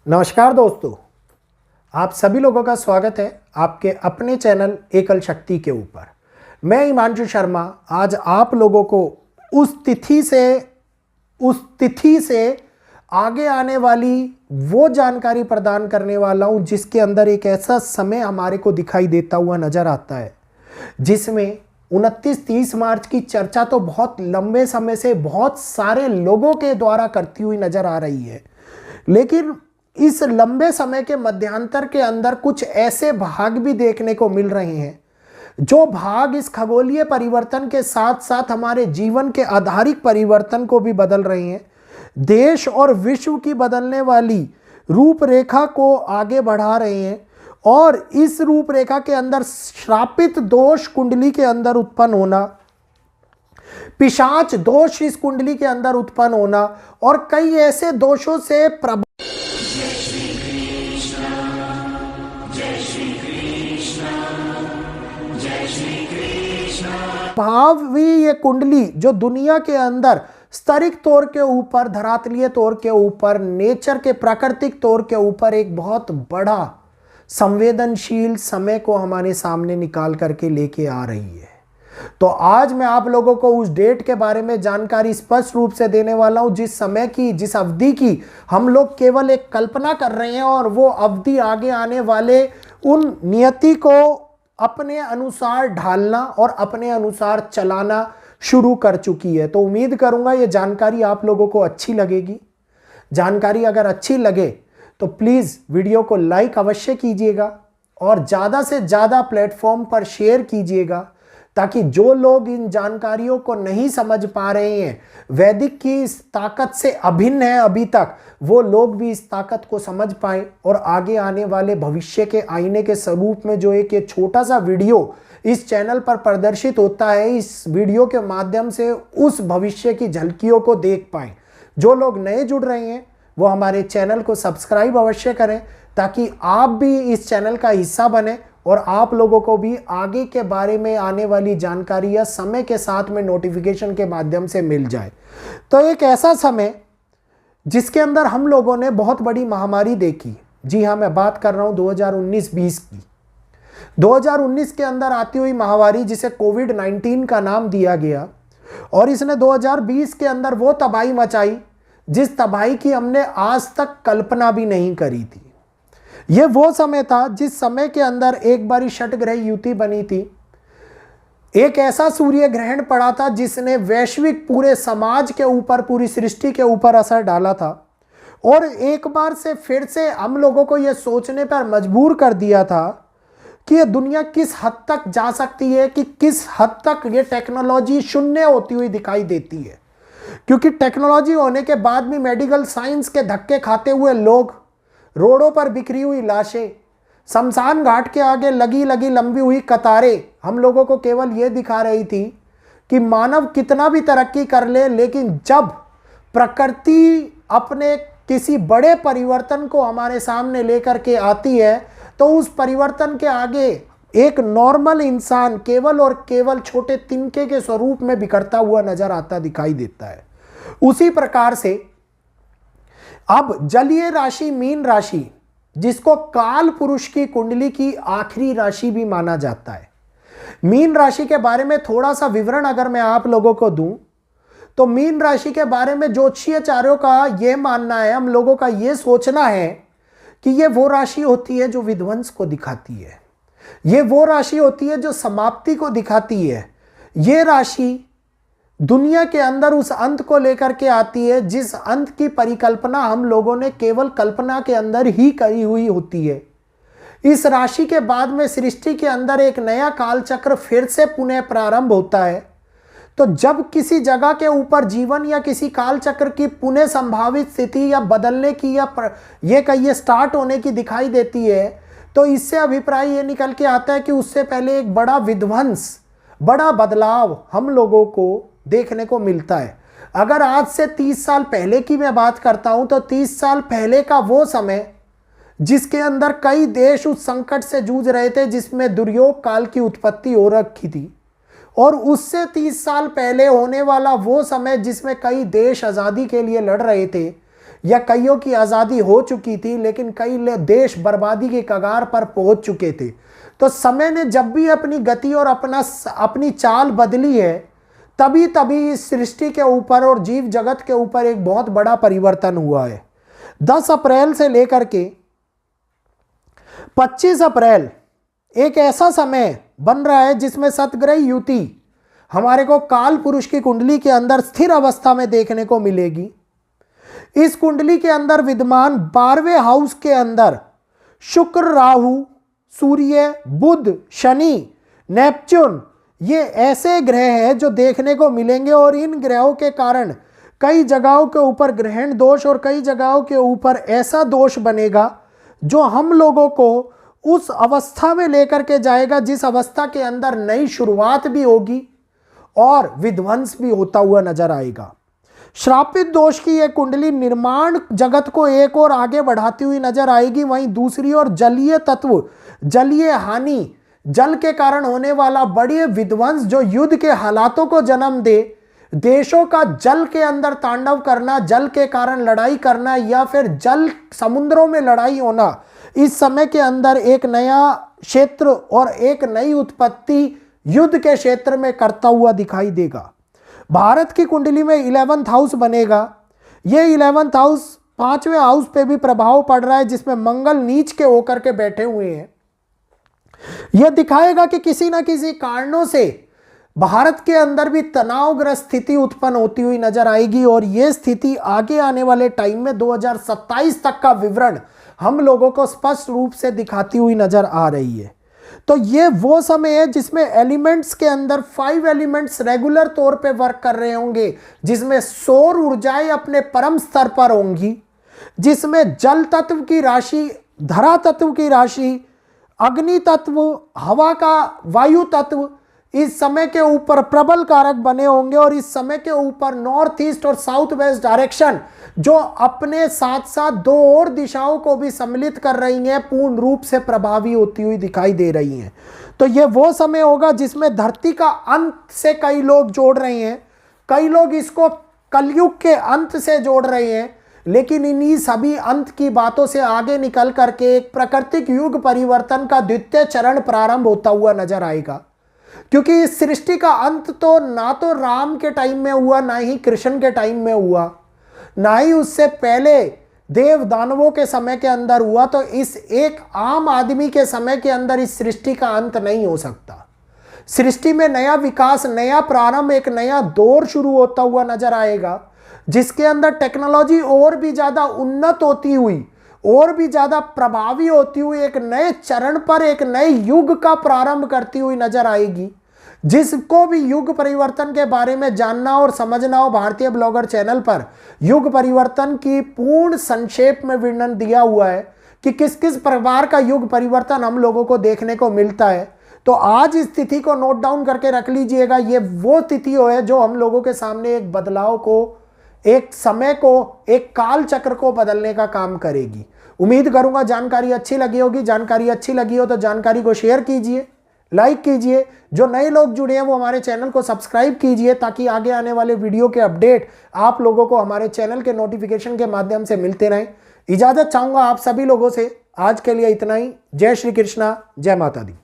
नमस्कार दोस्तों, आप सभी लोगों का स्वागत है आपके अपने चैनल एकल शक्ति के ऊपर। मैं हिमांशु शर्मा आज आप लोगों को उस तिथि से आगे आने वाली वो जानकारी प्रदान करने वाला हूं जिसके अंदर एक ऐसा समय हमारे को दिखाई देता हुआ नजर आता है जिसमें 29-30 मार्च की चर्चा तो बहुत लंबे समय से बहुत सारे लोगों के द्वारा करती हुई नजर आ रही है, लेकिन इस लंबे समय के मध्यांतर के अंदर कुछ ऐसे भाग भी देखने को मिल रहे हैं जो भाग इस खगोलीय परिवर्तन के साथ साथ हमारे जीवन के आधारिक परिवर्तन को भी बदल रहे हैं। देश और विश्व की बदलने वाली रूपरेखा को आगे बढ़ा रहे हैं और इस रूपरेखा के अंदर श्रापित दोष कुंडली के अंदर उत्पन्न होना, पिशाच दोष इस कुंडली के अंदर उत्पन्न होना और कई ऐसे दोषों से भाव भी ये कुंडली जो दुनिया के अंदर स्तरिक तौर के ऊपर, धरातलीय तौर के ऊपर, नेचर के प्राकृतिक तौर के ऊपर एक बहुत बड़ा संवेदनशील समय को हमारे सामने निकाल करके लेके आ रही है। तो आज मैं आप लोगों को उस डेट के बारे में जानकारी स्पष्ट रूप से देने वाला हूं जिस समय की, जिस अवधि की हम लोग केवल एक कल्पना कर रहे हैं और वो अवधि आगे आने वाले उन नियति को अपने अनुसार ढालना और अपने अनुसार चलाना शुरू कर चुकी है। तो उम्मीद करूंगा ये जानकारी आप लोगों को अच्छी लगेगी। जानकारी अगर अच्छी लगे तो प्लीज़ वीडियो को लाइक अवश्य कीजिएगा और ज़्यादा से ज़्यादा प्लेटफॉर्म पर शेयर कीजिएगा ताकि जो लोग इन जानकारियों को नहीं समझ पा रहे हैं, वैदिक की इस ताकत से अभिन्न है अभी तक, वो लोग भी इस ताकत को समझ पाएं और आगे आने वाले भविष्य के आईने के स्वरूप में जो एक ये छोटा सा वीडियो इस चैनल पर प्रदर्शित होता है, इस वीडियो के माध्यम से उस भविष्य की झलकियों को देख पाएं। जो लोग नए जुड़ रहे हैं वो हमारे चैनल को सब्सक्राइब अवश्य करें ताकि आप भी इस चैनल का हिस्सा बने और आप लोगों को भी आगे के बारे में आने वाली जानकारी या समय के साथ में नोटिफिकेशन के माध्यम से मिल जाए। तो एक ऐसा समय जिसके अंदर हम लोगों ने बहुत बड़ी महामारी देखी, जी हाँ मैं बात कर रहा हूँ 2019-20 की। 2019 के अंदर आती हुई महामारी जिसे कोविड-19 का नाम दिया गया और इसने 2020 के अंदर वो तबाही मचाई जिस तबाही की हमने आज तक कल्पना भी नहीं करी थी। यह वो समय था जिस समय के अंदर एक बारी षट ग्रह युति बनी थी, एक ऐसा सूर्य ग्रहण पड़ा था जिसने वैश्विक पूरे समाज के ऊपर, पूरी सृष्टि के ऊपर असर डाला था और एक बार से फिर से हम लोगों को यह सोचने पर मजबूर कर दिया था कि यह दुनिया किस हद तक जा सकती है, कि किस हद तक ये टेक्नोलॉजी शून्य होती हुई दिखाई देती है। क्योंकि टेक्नोलॉजी होने के बाद भी मेडिकल साइंस के धक्के खाते हुए लोग, रोडों पर बिखरी हुई लाशें, शमशान घाट के आगे लगी लंबी हुई कतारें हम लोगों को केवल ये दिखा रही थी कि मानव कितना भी तरक्की कर ले, लेकिन जब प्रकृति अपने किसी बड़े परिवर्तन को हमारे सामने लेकर के आती है तो उस परिवर्तन के आगे एक नॉर्मल इंसान केवल और केवल छोटे तिनके के स्वरूप में बिखरता हुआ नजर आता दिखाई देता है। उसी प्रकार से अब जलीय राशि मीन राशि, जिसको काल पुरुष की कुंडली की आखिरी राशि भी माना जाता है, मीन राशि के बारे में थोड़ा सा विवरण अगर मैं आप लोगों को दूं तो मीन राशि के बारे में ज्योतिषाचार्यों का यह मानना है, हम लोगों का यह सोचना है कि यह वो राशि होती है जो विध्वंस को दिखाती है, यह वो राशि होती है जो समाप्ति को दिखाती है, यह राशि दुनिया के अंदर उस अंत को लेकर के आती है जिस अंत की परिकल्पना हम लोगों ने केवल कल्पना के अंदर ही करी हुई होती है। इस राशि के बाद में सृष्टि के अंदर एक नया काल चक्र फिर से पुनः प्रारंभ होता है। तो जब किसी जगह के ऊपर जीवन या किसी काल चक्र की पुनः संभावित स्थिति या बदलने की या ये कहिए स्टार्ट होने की दिखाई देती है तो इससे अभिप्राय ये निकल के आता है कि उससे पहले एक बड़ा विध्वंस, बड़ा बदलाव हम लोगों को देखने को मिलता है। अगर आज से 30 साल पहले की मैं बात करता हूं तो 30 साल पहले का वो समय जिसके अंदर कई देश उस संकट से जूझ रहे थे जिसमें दुर्योग काल की उत्पत्ति हो रखी थी, और उससे 30 साल पहले होने वाला वो समय जिसमें कई देश आज़ादी के लिए लड़ रहे थे, या कईयों की आज़ादी हो चुकी थी, लेकिन कई देश बर्बादी के कगार पर पहुंच चुके थे। तो समय ने जब भी अपनी गति और अपनी चाल बदली है, तभी तभी इस सृष्टि के ऊपर और जीव जगत के ऊपर एक बहुत बड़ा परिवर्तन हुआ है। 10 अप्रैल से लेकर के 25 अप्रैल एक ऐसा समय बन रहा है जिसमें सतग्रही युति हमारे को काल पुरुष की कुंडली के अंदर स्थिर अवस्था में देखने को मिलेगी। इस कुंडली के अंदर विद्यमान 12वें हाउस के अंदर शुक्र, राहु, सूर्य, बुध, शनि, नेपच्यून, ये ऐसे ग्रह हैं जो देखने को मिलेंगे। और इन ग्रहों के कारण कई जगहों के ऊपर ग्रहण दोष और कई जगहों के ऊपर ऐसा दोष बनेगा जो हम लोगों को उस अवस्था में लेकर के जाएगा जिस अवस्था के अंदर नई शुरुआत भी होगी और विध्वंस भी होता हुआ नजर आएगा। श्रापित दोष की यह कुंडली निर्माण जगत को एक और आगे बढ़ाती हुई नजर आएगी। वहीं दूसरी ओर जलीय तत्व, जलीय हानि, जल के कारण होने वाला बड़े विध्वंस जो युद्ध के हालातों को जन्म दे, देशों का जल के अंदर तांडव करना, जल के कारण लड़ाई करना या फिर जल समुद्रों में लड़ाई होना, इस समय के अंदर एक नया क्षेत्र और एक नई उत्पत्ति युद्ध के क्षेत्र में करता हुआ दिखाई देगा। भारत की कुंडली में 11th हाउस बनेगा। ये 11th हाउस 5वें हाउस पे भी प्रभाव पड़ रहा है जिसमें मंगल नीच के होकर के बैठे हुए हैं। यह दिखाएगा कि किसी ना किसी कारणों से भारत के अंदर भी तनावग्रस्त स्थिति उत्पन्न होती हुई नजर आएगी और यह स्थिति आगे आने वाले टाइम में 2027 तक का विवरण हम लोगों को स्पष्ट रूप से दिखाती हुई नजर आ रही है। तो ये वो समय है जिसमें एलिमेंट्स के अंदर 5 एलिमेंट्स रेगुलर तौर पे वर्क कर रहे होंगे, जिसमें सौर ऊर्जाएं अपने परम स्तर पर होंगी, जिसमें जल तत्व की राशि, धरा तत्व की राशि, अग्नि तत्व, हवा का वायु तत्व इस समय के ऊपर प्रबल कारक बने होंगे। और इस समय के ऊपर नॉर्थ ईस्ट और साउथ वेस्ट डायरेक्शन जो अपने साथ साथ 2 और दिशाओं को भी सम्मिलित कर रही हैं, पूर्ण रूप से प्रभावी होती हुई दिखाई दे रही हैं। तो ये वो समय होगा जिसमें धरती का अंत से कई लोग जोड़ रहे हैं, कई लोग इसको कलयुग के अंत से जोड़ रहे हैं, लेकिन इन्हीं सभी अंत की बातों से आगे निकल करके एक प्राकृतिक युग परिवर्तन का द्वितीय चरण प्रारंभ होता हुआ नजर आएगा। क्योंकि इस सृष्टि का अंत तो ना तो राम के टाइम में हुआ, ना ही कृष्ण के टाइम में हुआ, ना ही उससे पहले देव दानवों के समय के अंदर हुआ। तो इस एक आम आदमी के समय के अंदर इस सृष्टि का अंत नहीं हो सकता। सृष्टि में नया विकास, नया प्रारंभ, एक नया दौर शुरू होता हुआ नजर आएगा जिसके अंदर टेक्नोलॉजी और भी ज्यादा उन्नत होती हुई, और भी ज्यादा प्रभावी होती हुई एक नए चरण पर, एक नए युग का प्रारंभ करती हुई नजर आएगी। जिसको भी युग परिवर्तन के बारे में जानना और समझना हो, भारतीय ब्लॉगर चैनल पर युग परिवर्तन की पूर्ण संक्षेप में वर्णन दिया हुआ है कि किस किस प्रकार का युग परिवर्तन हम लोगों को देखने को मिलता है। तो आज इस तिथि को नोट डाउन करके रख लीजिएगा। ये वो तिथि है जो हम लोगों के सामने एक बदलाव को, एक समय को, एक काल चक्र को बदलने का काम करेगी। उम्मीद करूंगा जानकारी अच्छी लगी होगी। जानकारी अच्छी लगी हो तो जानकारी को शेयर कीजिए, लाइक कीजिए। जो नए लोग जुड़े हैं वो हमारे चैनल को सब्सक्राइब कीजिए ताकि आगे आने वाले वीडियो के अपडेट आप लोगों को हमारे चैनल के नोटिफिकेशन के माध्यम से मिलते रहें। इजाजत चाहूंगा आप सभी लोगों से। आज के लिए इतना ही। जय श्री कृष्णा, जय माता दी।